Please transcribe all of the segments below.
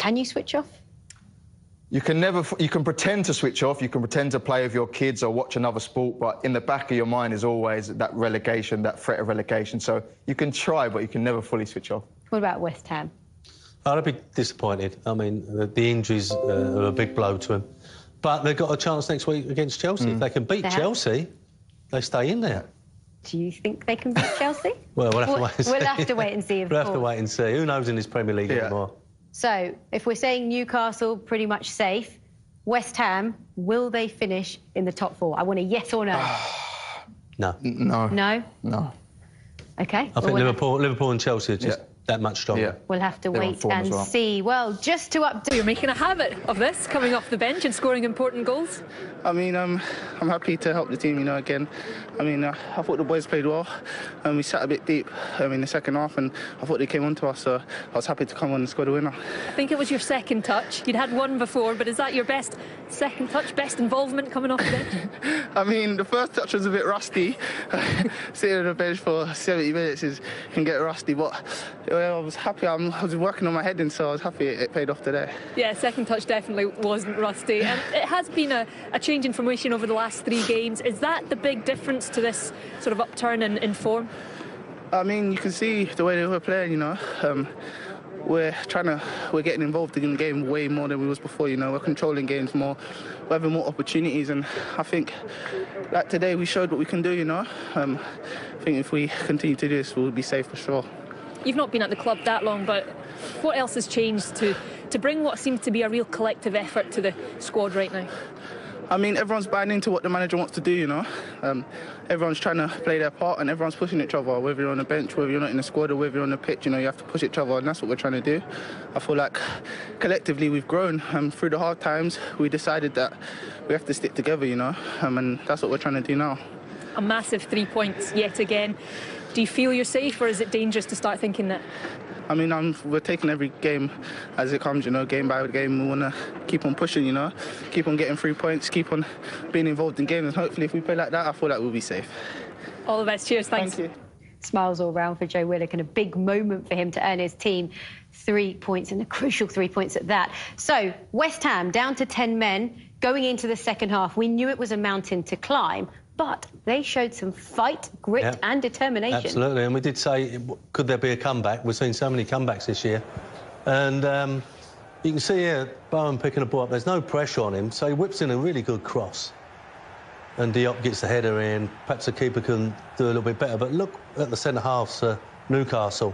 Can you switch off? You can never. You can pretend to switch off. You can pretend to play with your kids or watch another sport, but in the back of your mind is always that relegation, that threat of relegation. So you can try, but you can never fully switch off. What about West Ham? I'd be disappointed. I mean, the injuries are a big blow to them. But they've got a chance next week against Chelsea. If they can beat Chelsea, they stay in there. Do you think they can beat Chelsea? Well, we'll have to wait and see. We'll have to wait and see, of We'll course. have to wait and see. Who knows in this Premier League anymore? So, if we're saying Newcastle pretty much safe, West Ham, will they finish in the top 4? I want a yes or no. No. No. No? No. OK. I think Liverpool and Chelsea are just that much stronger. Yeah. We'll have to wait and well. see. Well, just to update... You're making a habit of this, coming off the bench and scoring important goals. I mean, I'm happy to help the team, you know, again. I mean, I thought the boys played well, and we sat a bit deep in the second half, and I thought they came on to us, so I was happy to come on and score the winner. I think it was your second touch. You'd had one before, but is that your best second touch, best involvement coming off the bench? I mean, the first touch was a bit rusty. Sitting on the bench for 70 minutes can get rusty, but I was happy. I was working on my heading, so I was happy it paid off today. Yeah, second touch definitely wasn't rusty. And it has been a change in formation over the last 3 games. Is that the big difference to this sort of upturn in form? I mean, you can see the way they were playing, you know. We're getting involved in the game way more than we was before, you know. We're controlling games more, we're having more opportunities, and I think that today we showed what we can do, you know. I think if we continue to do this, we'll be safe for sure. You've not been at the club that long, but what else has changed to bring what seems to be a real collective effort to the squad right now? I mean, everyone's buying into what the manager wants to do, you know. Everyone's trying to play their part and everyone's pushing each other, whether you're on the bench, whether you're not in the squad or whether you're on the pitch, you know, you have to push each other, and that's what we're trying to do. I feel like collectively we've grown. Through the hard times, we decided that we have to stick together, you know, and that's what we're trying to do now. A massive 3 points yet again. Do you feel you're safe, or is it dangerous to start thinking that? I mean, we're taking every game as it comes, you know, game by game. We want to keep on pushing, you know, keep on getting 3 points, keep on being involved in games. And hopefully, if we play like that, I feel like we'll be safe. All the best. Cheers. Thanks. Thank you. Smiles all round for Joe Willock, and a big moment for him to earn his team 3 points, and a crucial 3 points at that. So, West Ham down to 10 men going into the second half. We knew it was a mountain to climb, but they showed some fight, grit and determination. Absolutely, and we did say, could there be a comeback? We've seen so many comebacks this year. And you can see here, Bowen picking the ball up. There's no pressure on him, so he whips in a really good cross. And Diop gets the header in. Perhaps the keeper can do a little bit better. But look at the centre-halves, Newcastle.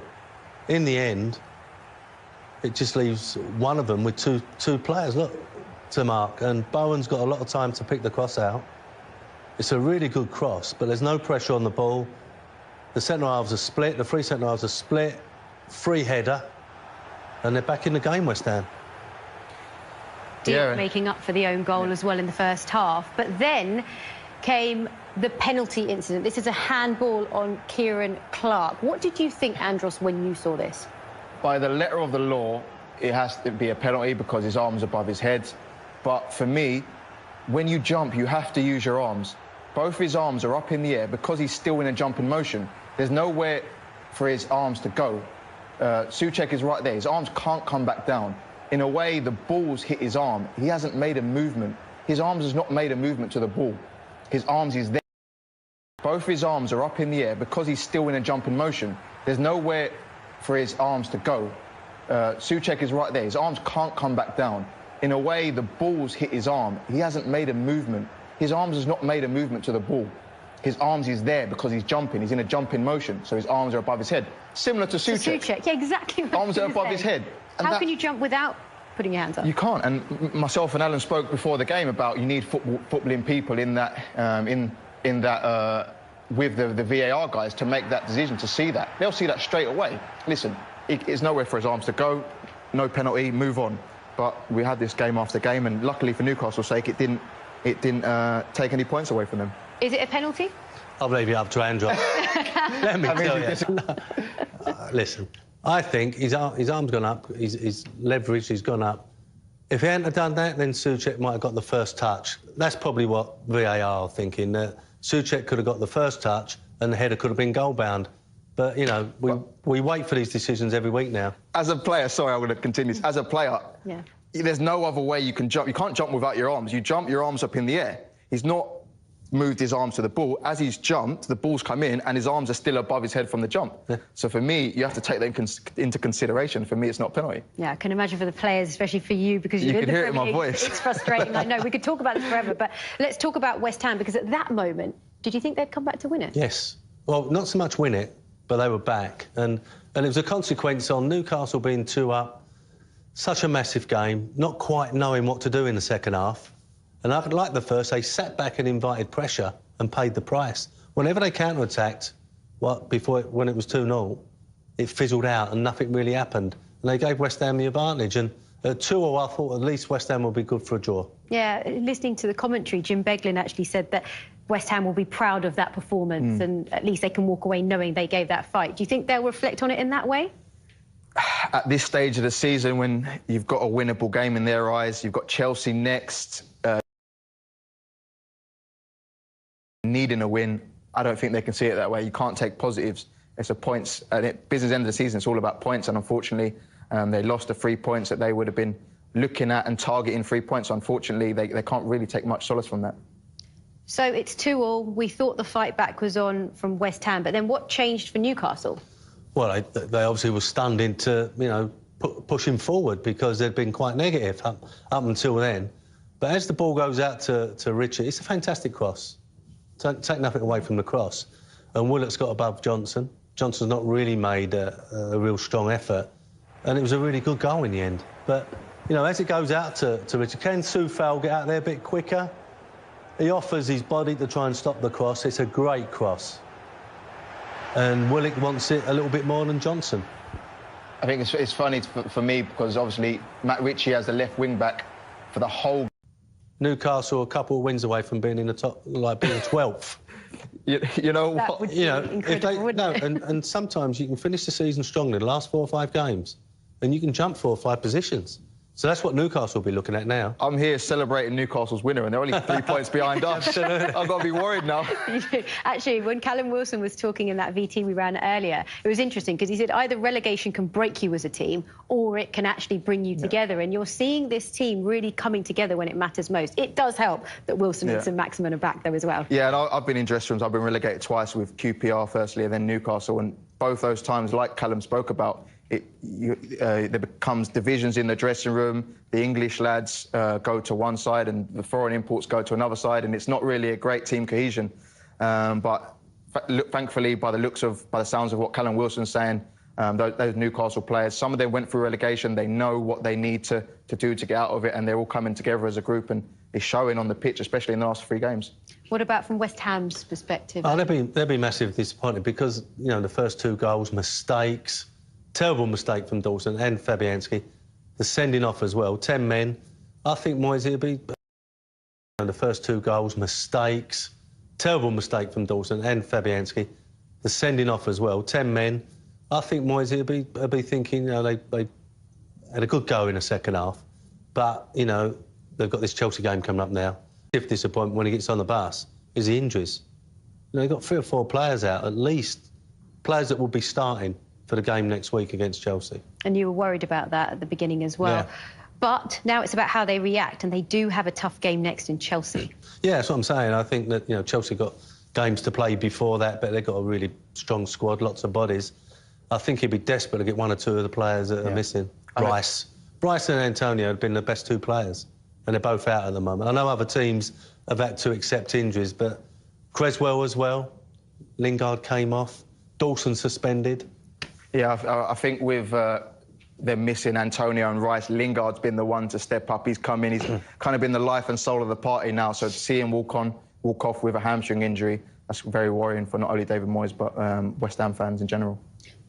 In the end, it just leaves one of them with two players, look, to mark. And Bowen's got a lot of time to pick the cross out. It's a really good cross, but there's no pressure on the ball. The centre-halves are split, the 3 centre-halves are split, free header, and they're back in the game, West Ham. Diop making up for the own goal as well in the first half. But then came the penalty incident. This is a handball on Kieran Clark. What did you think, Andros, when you saw this? By the letter of the law, it has to be a penalty because his arm's above his head. But for me, when you jump, you have to use your arms. Both his arms are up in the air because he's still in a jumping motion. There's nowhere for his arms to go. Souček is right there. His arms can't come back down. In a way, the ball's hit his arm. He hasn't made a movement. His arms has not made a movement to the ball. His arms is there. Both his arms are up in the air because he's still in a jumping motion. There's nowhere for his arms to go. Souček is right there. His arms can't come back down. In a way, the ball's hit his arm. He hasn't made a movement. His arms has not made a movement to the ball. His arms is there because he's jumping. He's in a jumping motion, so his arms are above his head. Similar to Souček. Souček, yeah, exactly. Arms are above his head. And how can you jump without putting your hands up? You can't. And myself and Alan spoke before the game about you need footballing people in that with the VAR guys to make that decision, to see that. They'll see that straight away. Listen, it's nowhere for his arms to go. No penalty. Move on. But we had this game after game, and luckily for Newcastle's sake, it didn't take any points away from them. Is it a penalty? I'll leave it up to Andros. Let me tell you. Listen, I think his arm's gone up, his leverage has gone up. If he hadn't have done that, then Souček might have got the first touch. That's probably what VAR are thinking, that Souček could have got the first touch and the header could have been goal-bound. But, you know, we wait for these decisions every week now. As a player, sorry, I'm going to continue. As a player, there's no other way you can jump. You can't jump without your arms. You jump your arms up in the air. He's not moved his arms to the ball. As he's jumped, the ball's come in and his arms are still above his head from the jump. Yeah. So for me, you have to take that into consideration. For me, it's not penalty. Yeah, I can imagine for the players, especially for you, because you can hear it in my voice. It's frustrating. I know. We could talk about this forever, but let's talk about West Ham, because at that moment, did you think they'd come back to win it? Yes. Well, not so much win it, but they were back. And it was a consequence on Newcastle being 2 up, such a massive game, not quite knowing what to do in the second half. And like the first, they sat back and invited pressure and paid the price. Whenever they counter-attacked, when it was 2-0, it fizzled out and nothing really happened. And they gave West Ham the advantage. And at 2-0, I thought at least West Ham will be good for a draw. Yeah, listening to the commentary, Jim Beglin actually said that West Ham will be proud of that performance and at least they can walk away knowing they gave that fight. Do you think they'll reflect on it in that way? At this stage of the season, when you've got a winnable game in their eyes, you've got Chelsea next, needing a win, I don't think they can see it that way. You can't take positives. It's a points. Business end of the season, it's all about points, and unfortunately, they lost the 3 points that they would have been looking at and targeting 3 points. Unfortunately, they can't really take much solace from that. So it's 2-2. We thought the fight back was on from West Ham, but then what changed for Newcastle? Well, they obviously were stunned into, you know, pushing forward because they'd been quite negative up until then. But as the ball goes out to Richard, it's a fantastic cross. Take nothing away from the cross. And Willock's got above Johnson. Johnson's not really made a real strong effort. And it was a really good goal in the end. But, you know, as it goes out to Richard, can Soufal get out there a bit quicker? He offers his body to try and stop the cross. It's a great cross. And Willock wants it a little bit more than Johnson. I think it's funny for me because obviously Matt Ritchie has the left wing back for the whole. Newcastle a couple of wins away from being in the top, like being 12th. You know that what? Would be incredible, wouldn't it? And sometimes you can finish the season strongly, the last 4 or 5 games, and you can jump 4 or 5 positions. So that's what Newcastle will be looking at now. I'm here celebrating Newcastle's winner, and they're only 3 points behind us. I've got to be worried now. Actually, when Callum Wilson was talking in that VT we ran earlier, it was interesting because he said either relegation can break you as a team or it can actually bring you together. And you're seeing this team really coming together when it matters most. It does help that Wilson and St Maximin are back there as well. Yeah, and I've been in dressing rooms. I've been relegated twice with QPR firstly and then Newcastle. And both those times, like Callum spoke about, there becomes divisions in the dressing room. The English lads go to one side and the foreign imports go to another side, and it's not really a great team cohesion. But thankfully, by the sounds of what Callum Wilson's saying, those Newcastle players, some of them went through relegation. They know what they need to do to get out of it, and they're all coming together as a group, and it's showing on the pitch, especially in the last 3 games. What about from West Ham's perspective? Oh, they'll be massively disappointed because, you know, the first 2 goals, mistakes. Terrible mistake from Dawson and Fabianski. The sending off as well. 10 men. I think Moyes will be... The first 2 goals, mistakes. Terrible mistake from Dawson and Fabianski. The sending off as well. 10 men. I think Moyes will be thinking, you know, they had a good go in the second half. But, you know, they've got this Chelsea game coming up now. If disappointment when he gets on the bus is the injuries. You know, they've got 3 or 4 players out, at least. Players that will be starting for the game next week against Chelsea. And you were worried about that at the beginning as well. Yeah. But now it's about how they react, and they do have a tough game next in Chelsea. Yeah, that's what I'm saying. I think that, you know, Chelsea got games to play before that, but they've got a really strong squad, lots of bodies. I think he'd be desperate to get 1 or 2 of the players that are missing. Bryce and Antonio have been the best 2 players, and they're both out at the moment. I know other teams have had to accept injuries, but Creswell as well. Lingard came off. Dawson suspended. Yeah, I think with them missing Antonio and Rice, Lingard's been the one to step up. He's come in, he's kind of been the life and soul of the party now. So to see him walk off with a hamstring injury, that's very worrying for not only David Moyes, but West Ham fans in general.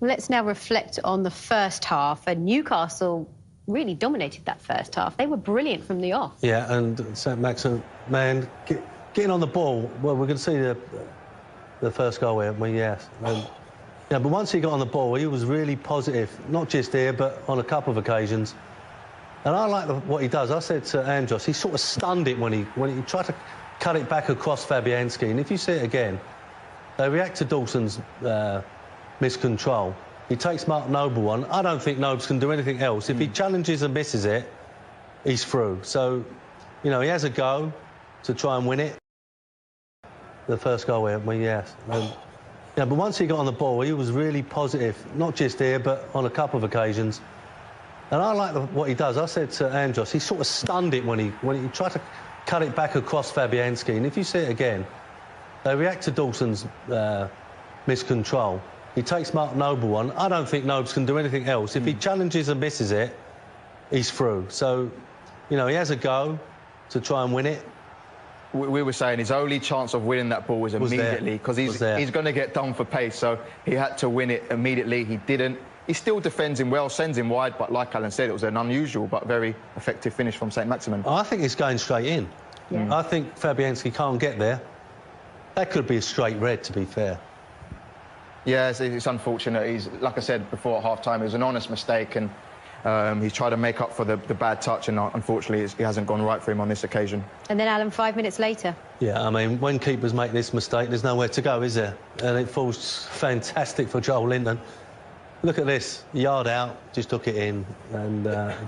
Well, let's now reflect on the first half. And Newcastle really dominated that first half. They were brilliant from the off. Yeah, and St Maximin, man, getting on the ball, well, we're going to see the first goal here, yes. Yeah, but once he got on the ball, he was really positive, not just here, but on a couple of occasions. And I like what he does. I said to Andros, he sort of stunned it when he tried to cut it back across Fabianski. And if you see it again, they react to Dawson's miscontrol. He takes Mark Noble on. I don't think Nobles can do anything else. If he challenges and misses it, he's through. So, you know, he has a go to try and win it. The first goal, yes. Yeah, but once he got on the ball, he was really positive, not just here, but on a couple of occasions. And I like what he does. I said to Andros, he sort of stunned it when he tried to cut it back across Fabianski. And if you see it again, they react to Dawson's miscontrol. He takes Mark Noble on. I don't think Nobles can do anything else. If he challenges and misses it, he's through. So, you know, he has a go to try and win it. We were saying his only chance of winning that ball was immediately, because he's going to get done for pace, so he had to win it immediately. He didn't. He still defends him well, sends him wide, but like Alan said, it was an unusual but very effective finish from St Maximin. I think it's going straight in. Yeah. I think Fabianski can't get there. That could be a straight red, to be fair. Yeah, it's unfortunate. He's, like I said before at half-time, it was an honest mistake, and he's tried to make up for the bad touch, and unfortunately it hasn't gone right for him on this occasion. And then, Alan, 5 minutes later. Yeah, I mean, when keepers make this mistake, there's nowhere to go, is there? And it falls fantastic for Joel Linton. Look at this, yard out, just took it in, and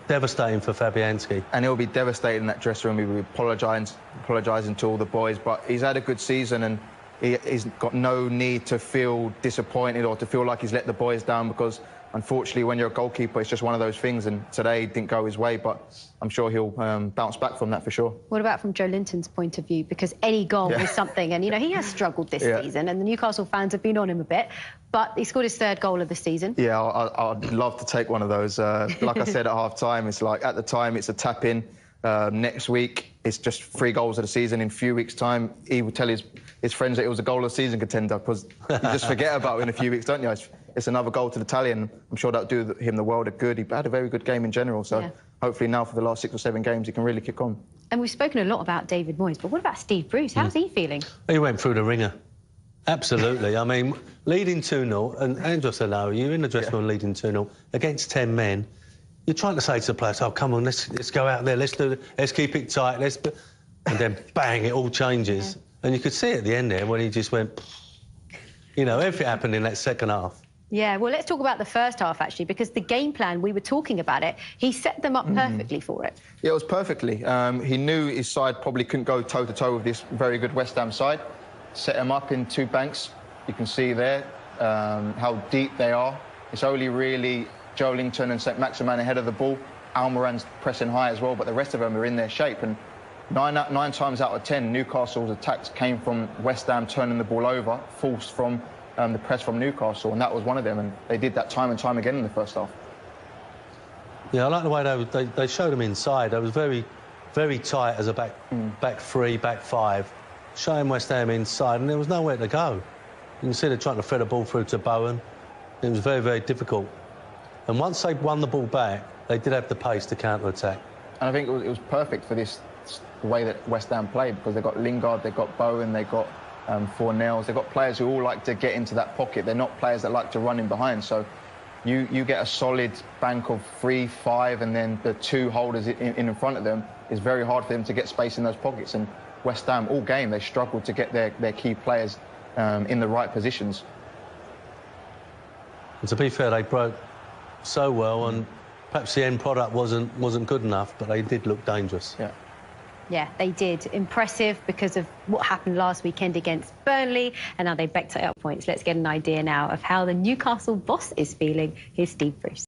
devastating for Fabianski. And he'll be devastated in that dressing room. He'll be apologising to all the boys, but he's had a good season, and he's got no need to feel disappointed or to feel like he's let the boys down, because unfortunately, when you're a goalkeeper, it's just one of those things, and today didn't go his way, but I'm sure he'll bounce back from that for sure. What about from Joe Linton's point of view? Because any goal is something, and, you know, he has struggled this season, and the Newcastle fans have been on him a bit, but he scored his 3rd goal of the season. Yeah, I'd love to take one of those. Like I said at half-time, it's like, at the time, it's a tap-in. Next week, it's just 3 goals of the season. In a few weeks' time, he will tell his friends that it was a goal of the season contender, because you just forget about it in a few weeks, don't you? It's another goal to the tally, and I'm sure that'll do him the world of good. He had a very good game in general, so hopefully now for the last 6 or 7 games he can really kick on. And we've spoken a lot about David Moyes, but what about Steve Bruce? How's he feeling? He went through the ringer. Absolutely. I mean, leading 2-0, and Andros said, no, you're in the dressing room leading 2-0 against 10 men. You're trying to say to the players, oh, come on, let's go out there, let's keep it tight, and then bang, it all changes. And you could see at the end there when he just went, you know, everything happened in that second half. Yeah, well, let's talk about the first half, actually, because the game plan, we were talking about it, he set them up perfectly for it. Yeah, it was perfectly. He knew his side probably couldn't go toe-to-toe with this very good West Ham side. Set them up in 2 banks. You can see there how deep they are. It's only really Joe Linton and St Maximin ahead of the ball. Almiron's pressing high as well, but the rest of them are in their shape. And 9 times out of 10, Newcastle's attacks came from West Ham turning the ball over, forced from the press from Newcastle, and that was one of them. And they did that time and time again in the first half. Yeah, I like the way they showed them inside. They was very, very tight as a back 3, back 5, showing West Ham inside, and there was nowhere to go. You can see they're trying to thread a ball through to Bowen. It was very, very difficult. And once they won the ball back, they did have the pace to counter-attack. And I think it was perfect for this the way that West Ham played, because they've got Lingard, they've got Bowen, they've got Fornells, they've got players who all like to get into that pocket. They're not players that like to run in behind. So you get a solid bank of 3, 5, and then the 2 holders in front of them. It's very hard for them to get space in those pockets. And West Ham, all game, they struggled to get their key players in the right positions. And to be fair, they broke so well, and perhaps the end product wasn't good enough, but they did look dangerous. Yeah, they did. Impressive because of what happened last weekend against Burnley, and now they backed it up points. Let's get an idea now of how the Newcastle boss is feeling. Here's Steve Bruce.